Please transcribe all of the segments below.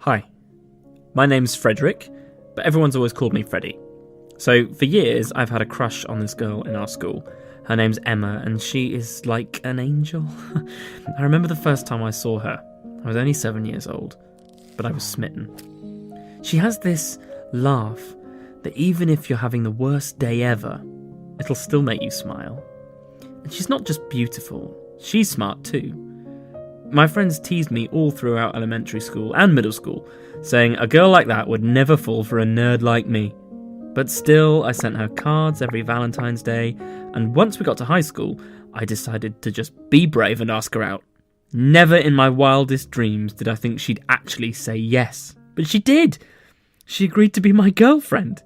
Hi, my name's Frederick, but everyone's always called me Freddie. So for years I've had a crush on this girl in our school. Her name's Emma and she is like an angel. I remember the first time I saw her. I was only 7 years old, but I was smitten. She has this laugh that even if you're having the worst day ever, it'll still make you smile. And she's not just beautiful, she's smart too. My friends teased me all throughout elementary school and middle school, saying a girl like that would never fall for a nerd like me. But still, I sent her cards every Valentine's Day, and once we got to high school, I decided to just be brave and ask her out. Never in my wildest dreams did I think she'd actually say yes, but she did. She agreed to be my girlfriend.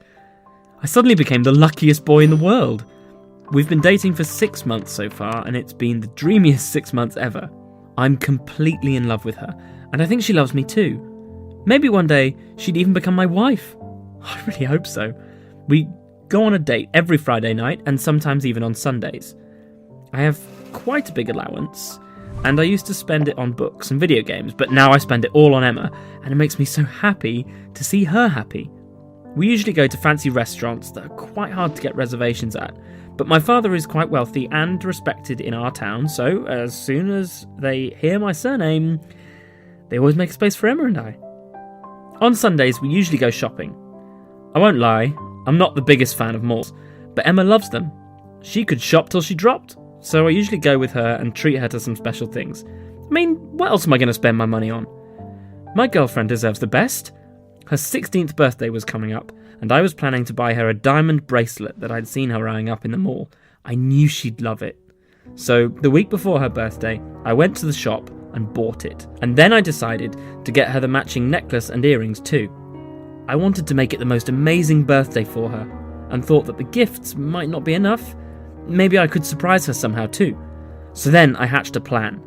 I suddenly became the luckiest boy in the world. We've been dating for 6 months so far, and it's been the dreamiest 6 months ever. I'm completely in love with her, and I think she loves me too. Maybe one day she'd even become my wife. I really hope so. We go on a date every Friday night, and sometimes even on Sundays. I have quite a big allowance, and I used to spend it on books and video games, but now I spend it all on Emma, and it makes me so happy to see her happy. We usually go to fancy restaurants that are quite hard to get reservations at, but my father is quite wealthy and respected in our town, so as soon as they hear my surname, they always make space for Emma and I. On Sundays, we usually go shopping. I won't lie, I'm not the biggest fan of malls, but Emma loves them. She could shop till she dropped, so I usually go with her and treat her to some special things. I mean, what else am I going to spend my money on? My girlfriend deserves the best. Her 16th birthday was coming up, and I was planning to buy her a diamond bracelet that I'd seen her eyeing up in the mall. I knew she'd love it. So, the week before her birthday, I went to the shop and bought it. And then I decided to get her the matching necklace and earrings too. I wanted to make it the most amazing birthday for her, and thought that the gifts might not be enough. Maybe I could surprise her somehow too. So then I hatched a plan.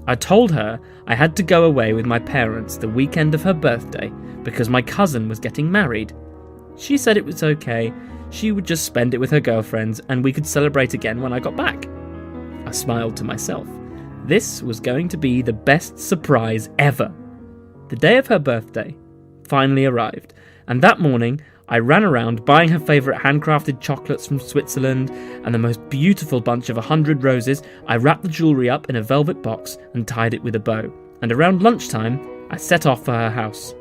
I told her I had to go away with my parents the weekend of her birthday because my cousin was getting married. She said it was okay, she would just spend it with her girlfriends and we could celebrate again when I got back. I smiled to myself. This was going to be the best surprise ever. The day of her birthday finally arrived, and that morning I ran around buying her favourite handcrafted chocolates from Switzerland and the most beautiful bunch of 100 roses. I wrapped the jewellery up in a velvet box and tied it with a bow, and around lunchtime I set off for her house.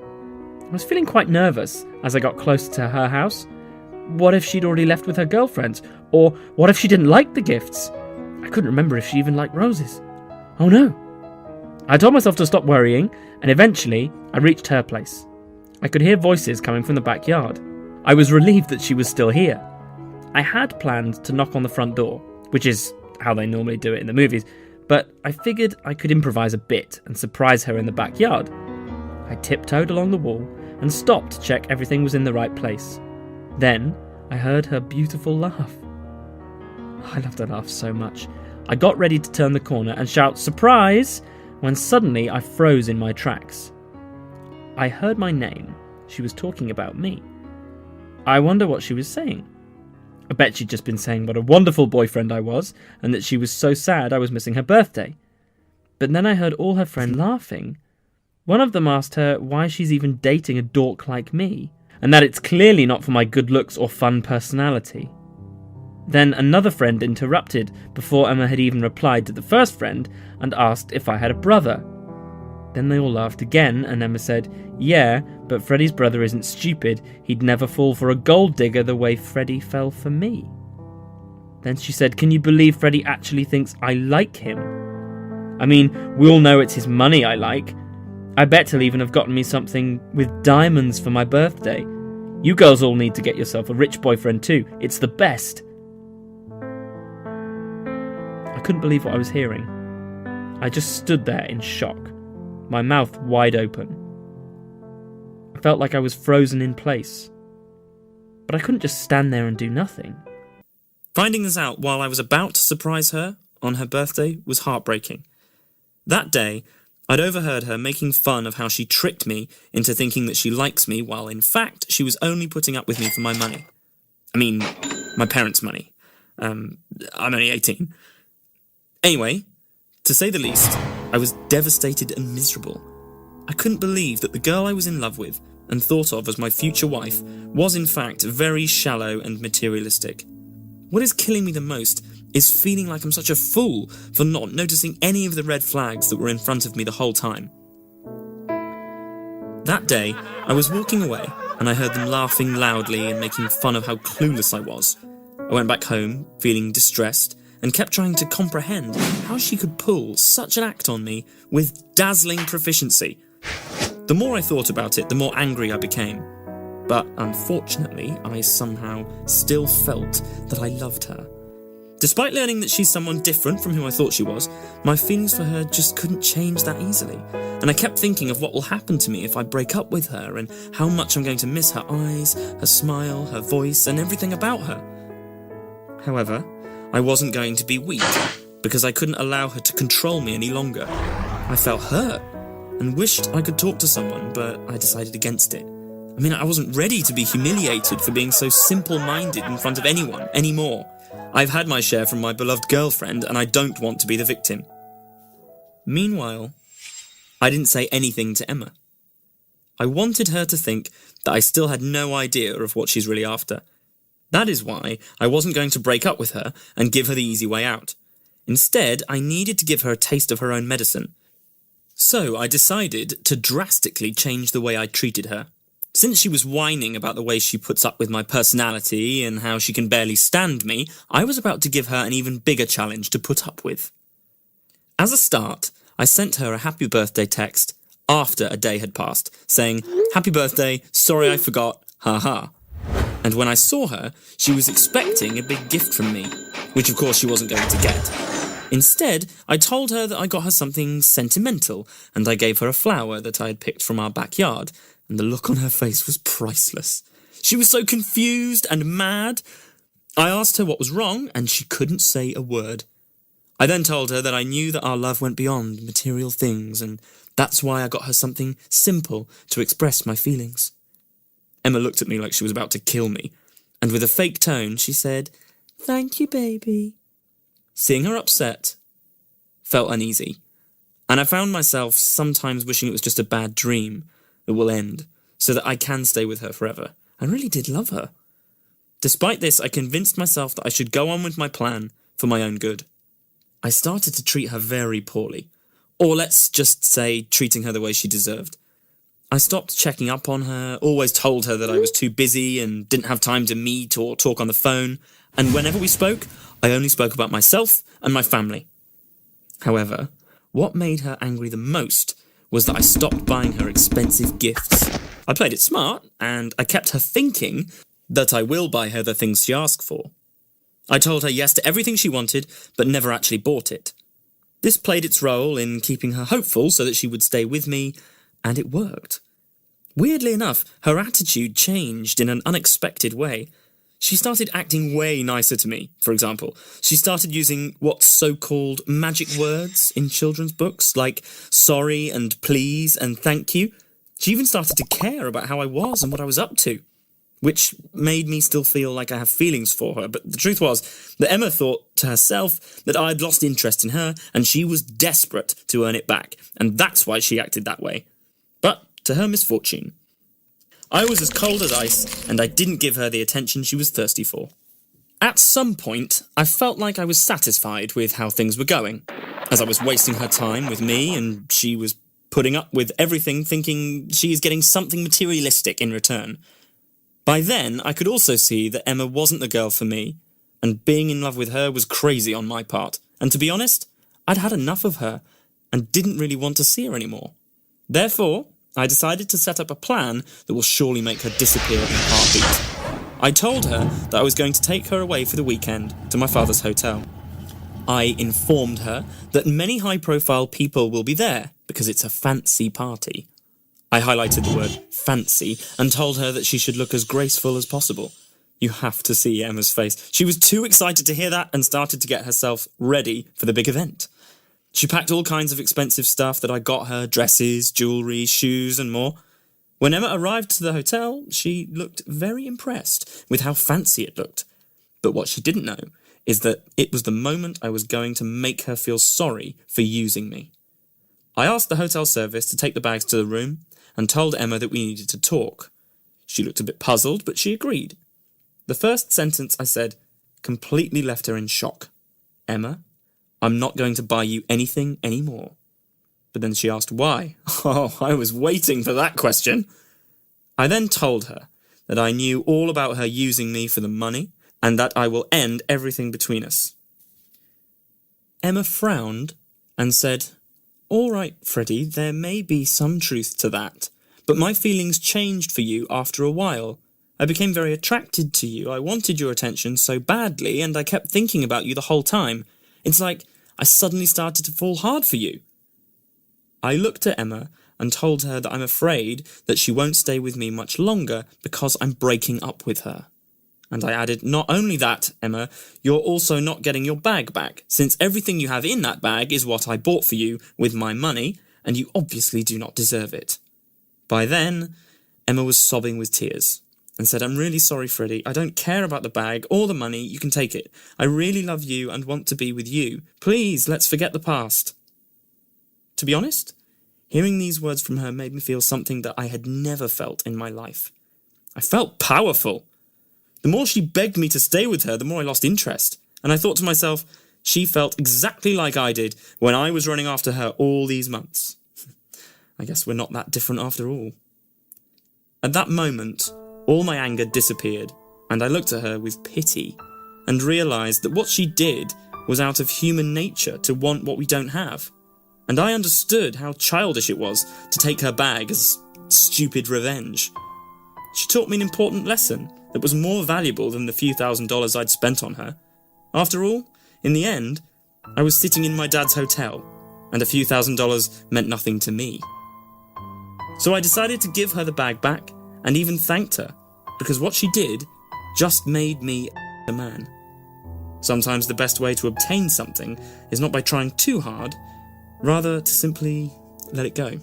I was feeling quite nervous as I got closer to her house. What if she'd already left with her girlfriends? Or what if she didn't like the gifts? I couldn't remember if she even liked roses. Oh no! I told myself to stop worrying, and eventually I reached her place. I could hear voices coming from the backyard. I was relieved that she was still here. I had planned to knock on the front door, which is how they normally do it in the movies, but I figured I could improvise a bit and surprise her in the backyard. I tiptoed along the wall and stopped to check everything was in the right place. Then I heard her beautiful laugh. I loved her laugh so much. I got ready to turn the corner and shout "Surprise!" when suddenly I froze in my tracks. I heard my name. She was talking about me. I wonder what she was saying. I bet she'd just been saying what a wonderful boyfriend I was, and that she was so sad I was missing her birthday. But then I heard all her friends laughing. One of them asked her why she's even dating a dork like me, and that it's clearly not for my good looks or fun personality. Then another friend interrupted before Emma had even replied to the first friend and asked if I had a brother. Then they all laughed again, and Emma said, "Yeah, but Freddie's brother isn't stupid. He'd never fall for a gold digger the way Freddie fell for me." Then she said, "Can you believe Freddie actually thinks I like him? I mean, we all know it's his money I like. I bet he'll even have gotten me something with diamonds for my birthday. You girls all need to get yourself a rich boyfriend too. It's the best." I couldn't believe what I was hearing. I just stood there in shock, my mouth wide open. I felt like I was frozen in place. But I couldn't just stand there and do nothing. Finding this out while I was about to surprise her on her birthday was heartbreaking. That day, I'd overheard her making fun of how she tricked me into thinking that she likes me, while in fact she was only putting up with me for my money. I mean, my parents' money. I'm only 18. Anyway, to say the least, I was devastated and miserable. I couldn't believe that the girl I was in love with and thought of as my future wife was in fact very shallow and materialistic. What is killing me the most is feeling like I'm such a fool for not noticing any of the red flags that were in front of me the whole time. That day, I was walking away and I heard them laughing loudly and making fun of how clueless I was. I went back home, feeling distressed, and kept trying to comprehend how she could pull such an act on me with dazzling proficiency. The more I thought about it, the more angry I became. But unfortunately, I somehow still felt that I loved her. Despite learning that she's someone different from who I thought she was, my feelings for her just couldn't change that easily. And I kept thinking of what will happen to me if I break up with her and how much I'm going to miss her eyes, her smile, her voice, and everything about her. However, I wasn't going to be weak because I couldn't allow her to control me any longer. I felt hurt and wished I could talk to someone, but I decided against it. I mean, I wasn't ready to be humiliated for being so simple-minded in front of anyone anymore. I've had my share from my beloved girlfriend, and I don't want to be the victim. Meanwhile, I didn't say anything to Emma. I wanted her to think that I still had no idea of what she's really after. That is why I wasn't going to break up with her and give her the easy way out. Instead, I needed to give her a taste of her own medicine. So I decided to drastically change the way I treated her. Since she was whining about the way she puts up with my personality and how she can barely stand me, I was about to give her an even bigger challenge to put up with. As a start, I sent her a happy birthday text after a day had passed, saying, "Happy birthday, sorry I forgot, haha." And when I saw her, she was expecting a big gift from me, which of course she wasn't going to get. Instead, I told her that I got her something sentimental, and I gave her a flower that I had picked from our backyard, and the look on her face was priceless. She was so confused and mad. I asked her what was wrong, and she couldn't say a word. I then told her that I knew that our love went beyond material things, and that's why I got her something simple to express my feelings. Emma looked at me like she was about to kill me, and with a fake tone, she said, "Thank you, baby." Seeing her upset felt uneasy, and I found myself sometimes wishing it was just a bad dream that will end, so that I can stay with her forever. I really did love her. Despite this, I convinced myself that I should go on with my plan for my own good. I started to treat her very poorly, or let's just say treating her the way she deserved. I stopped checking up on her, always told her that I was too busy and didn't have time to meet or talk on the phone, and whenever we spoke, I only spoke about myself and my family. However, what made her angry the most was that I stopped buying her expensive gifts. I played it smart, and I kept her thinking that I will buy her the things she asked for. I told her yes to everything she wanted, but never actually bought it. This played its role in keeping her hopeful so that she would stay with me, and it worked. Weirdly enough, her attitude changed in an unexpected way. She started acting way nicer to me, for example. She started using what's so-called magic words in children's books, like sorry and please and thank you. She even started to care about how I was and what I was up to, which made me still feel like I have feelings for her. But the truth was that Emma thought to herself that I'd lost interest in her and she was desperate to earn it back, and that's why she acted that way. But to her misfortune, I was as cold as ice, and I didn't give her the attention she was thirsty for. At some point, I felt like I was satisfied with how things were going, as I was wasting her time with me, and she was putting up with everything thinking she is getting something materialistic in return. By then, I could also see that Emma wasn't the girl for me, and being in love with her was crazy on my part, and to be honest, I'd had enough of her, and didn't really want to see her anymore. Therefore, I decided to set up a plan that will surely make her disappear in a heartbeat. I told her that I was going to take her away for the weekend to my father's hotel. I informed her that many high-profile people will be there because it's a fancy party. I highlighted the word fancy and told her that she should look as graceful as possible. You have to see Emma's face. She was too excited to hear that and started to get herself ready for the big event. She packed all kinds of expensive stuff that I got her, dresses, jewellery, shoes and more. When Emma arrived to the hotel, she looked very impressed with how fancy it looked. But what she didn't know is that it was the moment I was going to make her feel sorry for using me. I asked the hotel service to take the bags to the room and told Emma that we needed to talk. She looked a bit puzzled, but she agreed. The first sentence I said completely left her in shock. Emma, I'm not going to buy you anything anymore. But then she asked why. Oh, I was waiting for that question. I then told her that I knew all about her using me for the money and that I will end everything between us. Emma frowned and said, All right, Freddie, there may be some truth to that, but my feelings changed for you after a while. I became very attracted to you. I wanted your attention so badly, and I kept thinking about you the whole time. It's like I suddenly started to fall hard for you. I looked at Emma and told her that I'm afraid that she won't stay with me much longer because I'm breaking up with her. And I added, not only that, Emma, you're also not getting your bag back, since everything you have in that bag is what I bought for you with my money, and you obviously do not deserve it. By then, Emma was sobbing with tears and said, I'm really sorry, Freddie. I don't care about the bag or the money. You can take it. I really love you and want to be with you. Please, let's forget the past. To be honest, hearing these words from her made me feel something that I had never felt in my life. I felt powerful. The more she begged me to stay with her, the more I lost interest. And I thought to myself, she felt exactly like I did when I was running after her all these months. I guess we're not that different after all. At that moment, all my anger disappeared, and I looked at her with pity and realised that what she did was out of human nature to want what we don't have. And I understood how childish it was to take her bag as stupid revenge. She taught me an important lesson that was more valuable than the few $1,000s I'd spent on her. After all, in the end, I was sitting in my dad's hotel, and a few $1,000s meant nothing to me. So I decided to give her the bag back, and even thanked her, because what she did just made me a man. Sometimes the best way to obtain something is not by trying too hard, rather to simply let it go.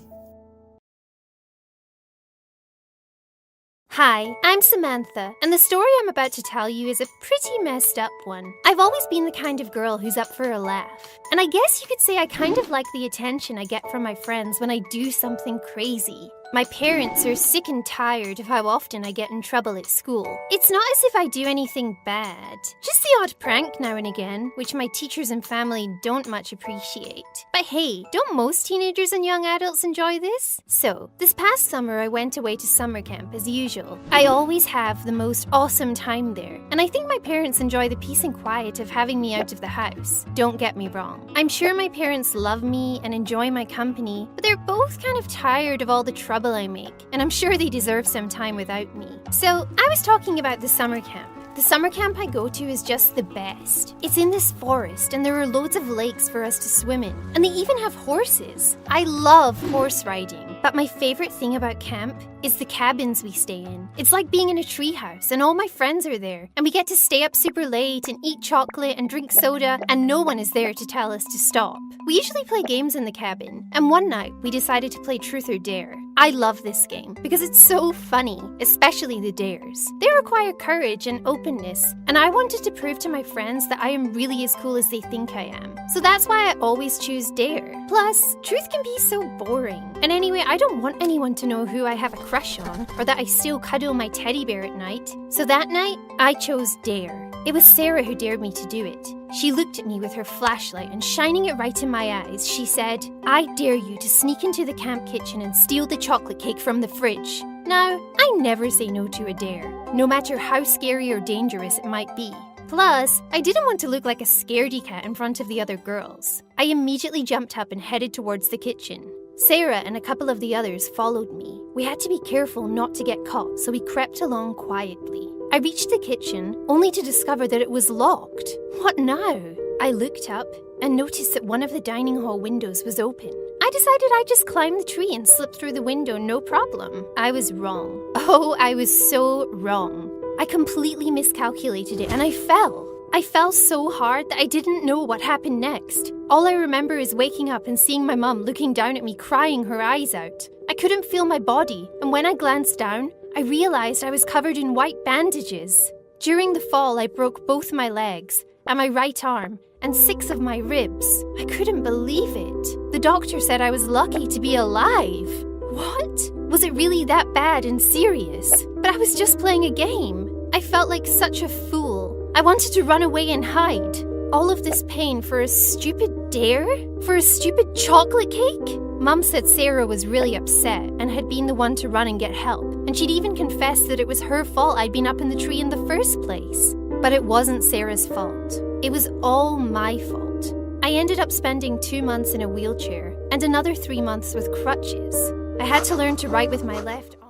Hi, I'm Samantha, and the story I'm about to tell you is a pretty messed up one. I've always been the kind of girl who's up for a laugh, and I guess you could say I kind of like the attention I get from my friends when I do something crazy. My parents are sick and tired of how often I get in trouble at school. It's not as if I do anything bad, just the odd prank now and again, which my teachers and family don't much appreciate. But hey, don't most teenagers and young adults enjoy this? So, this past summer I went away to summer camp as usual. I always have the most awesome time there, and I think my parents enjoy the peace and quiet of having me out of the house. Don't get me wrong. I'm sure my parents love me and enjoy my company, but they're both kind of tired of all the trouble I make, and I'm sure they deserve some time without me. So, I was talking about the summer camp. The summer camp I go to is just the best. It's in this forest, and there are loads of lakes for us to swim in, and they even have horses. I love horse riding, but my favorite thing about camp is the cabins we stay in. It's like being in a treehouse, and all my friends are there, and we get to stay up super late and eat chocolate and drink soda, and no one is there to tell us to stop. We usually play games in the cabin, and one night we decided to play Truth or Dare. I love this game because it's so funny, especially the dares. They require courage and openness, and I wanted to prove to my friends that I am really as cool as they think I am. So that's why I always choose Dare. Plus, truth can be so boring. And anyway, I don't want anyone to know who I have a crush on, or that I still cuddle my teddy bear at night. So that night, I chose Dare. It was Sarah who dared me to do it. She looked at me with her flashlight and shining it right in my eyes, she said, I dare you to sneak into the camp kitchen and steal the chocolate cake from the fridge. Now, I never say no to a dare, no matter how scary or dangerous it might be. Plus, I didn't want to look like a scaredy cat in front of the other girls. I immediately jumped up and headed towards the kitchen. Sarah and a couple of the others followed me. We had to be careful not to get caught, so we crept along quietly. I reached the kitchen, only to discover that it was locked. What now? I looked up and noticed that one of the dining hall windows was open. I decided I'd just climb the tree and slip through the window, no problem. I was wrong. Oh, I was so wrong. I completely miscalculated it and I fell. I fell so hard that I didn't know what happened next. All I remember is waking up and seeing my mum looking down at me, crying her eyes out. I couldn't feel my body, and when I glanced down, I realized I was covered in white bandages. During the fall, I broke both my legs and my right arm, and 6 of my ribs. I couldn't believe it. The doctor said I was lucky to be alive. What? Was it really that bad and serious? But I was just playing a game. I felt like such a fool. I wanted to run away and hide. All of this pain for a stupid dare? For a stupid chocolate cake? Mum said Sarah was really upset and had been the one to run and get help, and she'd even confessed that it was her fault I'd been up in the tree in the first place. But it wasn't Sarah's fault. It was all my fault. I ended up spending 2 months in a wheelchair and another 3 months with crutches. I had to learn to write with my left arm.